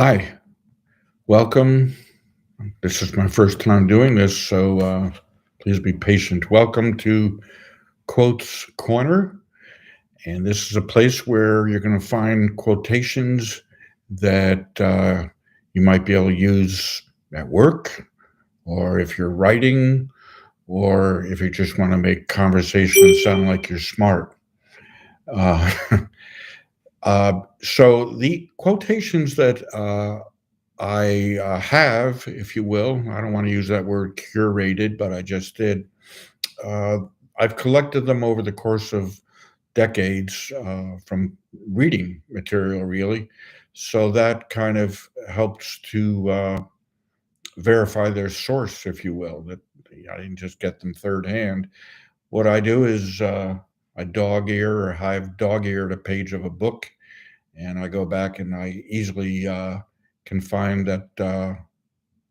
Hi, welcome. This is my first time doing this, so please be patient. Welcome to Quotes Corner, and this is a place where you're going to find quotations that you might be able to use at work, or if you're writing, or if you just want to make conversation sound like you're smart. Uh, so the quotations that I have, if you will, I don't want to use that word curated, but I just did. Uh, I've collected them over the course of decades from reading material, really. So that kind of helps to verify their source, if you will, that I didn't just get them third hand. What I do is I dog ear or have dog eared a page of a book, and I go back and I easily can find that.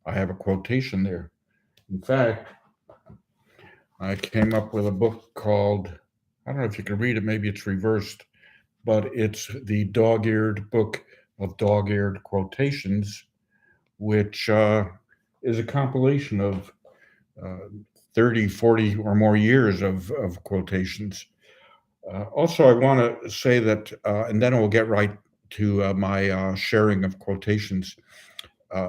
I have a quotation there. In fact, I came up with a book called, I don't know if you can read it, maybe it's reversed, but it's the dog eared book of dog eared quotations, which is a compilation of uh, 30, 40 or more years of quotations. Also, I want to say that, and then we'll get right to my sharing of quotations. Uh,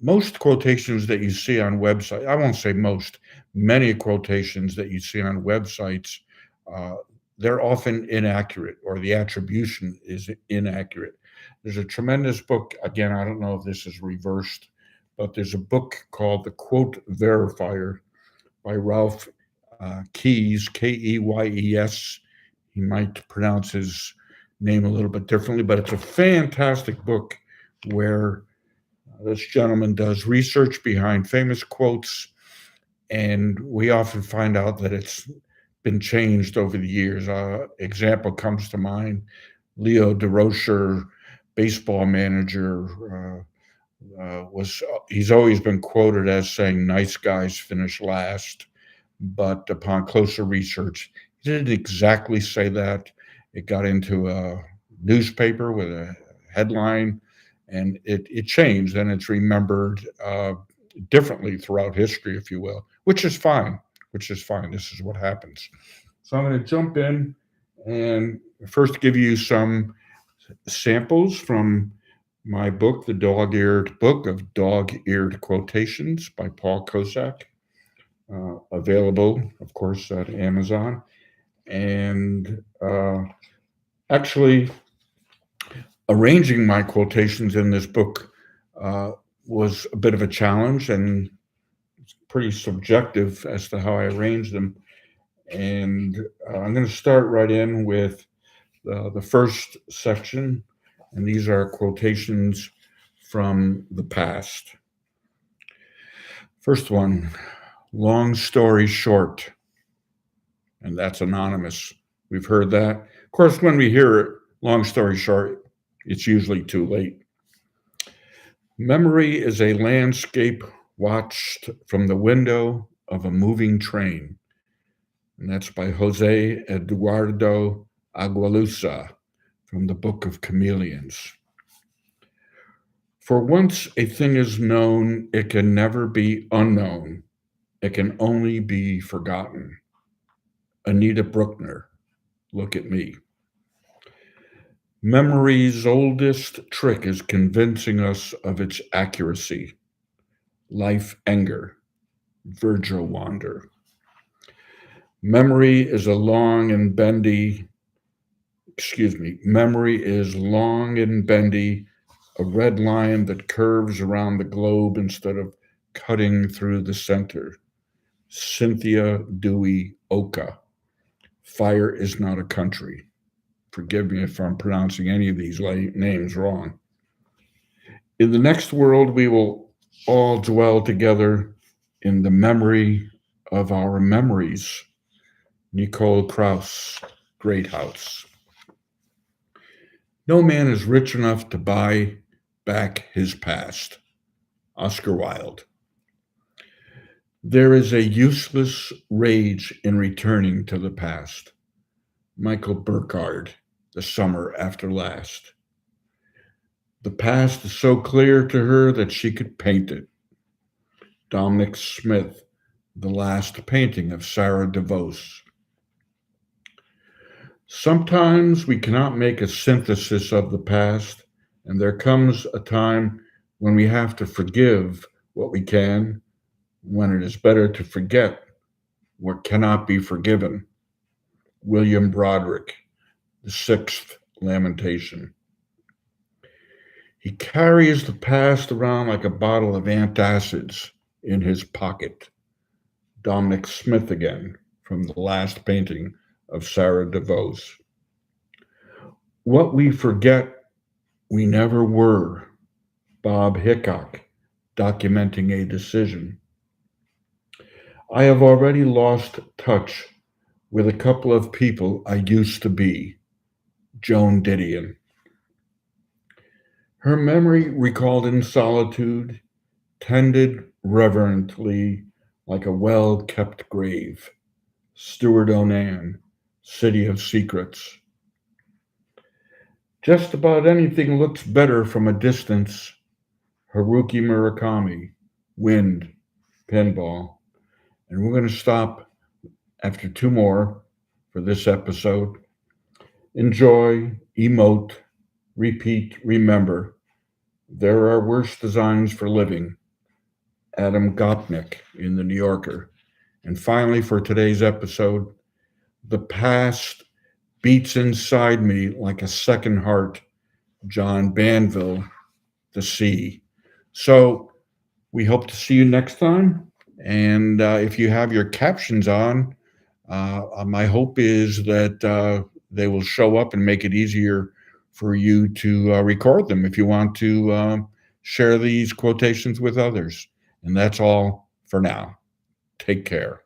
Most quotations that you see on websites, I won't say most, many quotations that you see on websites, uh, they're often inaccurate or the attribution is inaccurate. There's a tremendous book, again, I don't know if this is reversed, but there's a book called The Quote Verifier by Ralph Keyes, Keyes. He might pronounce his name a little bit differently, but it's a fantastic book where this gentleman does research behind famous quotes, and we often find out that it's been changed over the years. Example comes to mind: Leo DeRocher, baseball manager, was he's always been quoted as saying "nice guys finish last," but upon closer research, he didn't exactly say that. It got into a newspaper with a headline, and it changed, and it's remembered differently throughout history, if you will, which is fine. Which is fine. This is what happens. So I'm going to jump in and first give you some samples from my book, The Dog Eared Book of Dog Eared Quotations by Paul Kosak, available, of course, at Amazon. And actually, arranging my quotations in this book uh, was a bit of a challenge and pretty subjective as to how I arranged them. And I'm going to start right in with the first section, and these are quotations from the past. First one: long story short, and that's anonymous. We've heard that. Of course, when we hear it, long story short, it's usually too late. Memory is a landscape watched from the window of a moving train. And that's by Jose Eduardo Agualusa from the Book of Chameleons. For once a thing is known, it can never be unknown. It can only be forgotten. Anita Bruckner, Look at Me. Memory's oldest trick is convincing us of its accuracy. Life Enger, Virgil Wander. Memory is a long and bendy, memory is long and bendy, a red line that curves around the globe instead of cutting through the center. Cynthia Dewey Oka. Fire is not a country. Forgive me if I'm pronouncing any of these names wrong. In the next world, we will all dwell together in the memory of our memories. Nicole Krauss, Great House. No man is rich enough to buy back his past. Oscar Wilde. There is a useless rage in returning to the past. Michael Burkhardt, The Summer After Last. The past is so clear to her that she could paint it. Dominic Smith, The Last Painting of Sarah DeVos. Sometimes we cannot make a synthesis of the past, and there comes a time when we have to forgive what we can, when it is better to forget what cannot be forgiven. William Broderick, The Sixth Lamentation. He carries the past around like a bottle of antacids in his pocket. Dominic Smith again, from The Last Painting of Sarah DeVos. What we forget we never were. Bob Hickok, documenting a decision. I have already lost touch with a couple of people I used to be. Joan Didion. Her memory recalled in solitude, tended reverently like a well kept grave. Stuart Onan, City of Secrets. Just about anything looks better from a distance. Haruki Murakami, Wind, Pinball. And we're going to stop after two more for this episode. Enjoy, emote, repeat, remember. There are worse designs for living. Adam Gopnik in The New Yorker. And finally, for today's episode, the past beats inside me like a second heart. John Banville, The Sea. So we hope to see you next time. And if you have your captions on, my hope is that they will show up and make it easier for you to record them if you want to share these quotations with others. And that's all for now. Take care.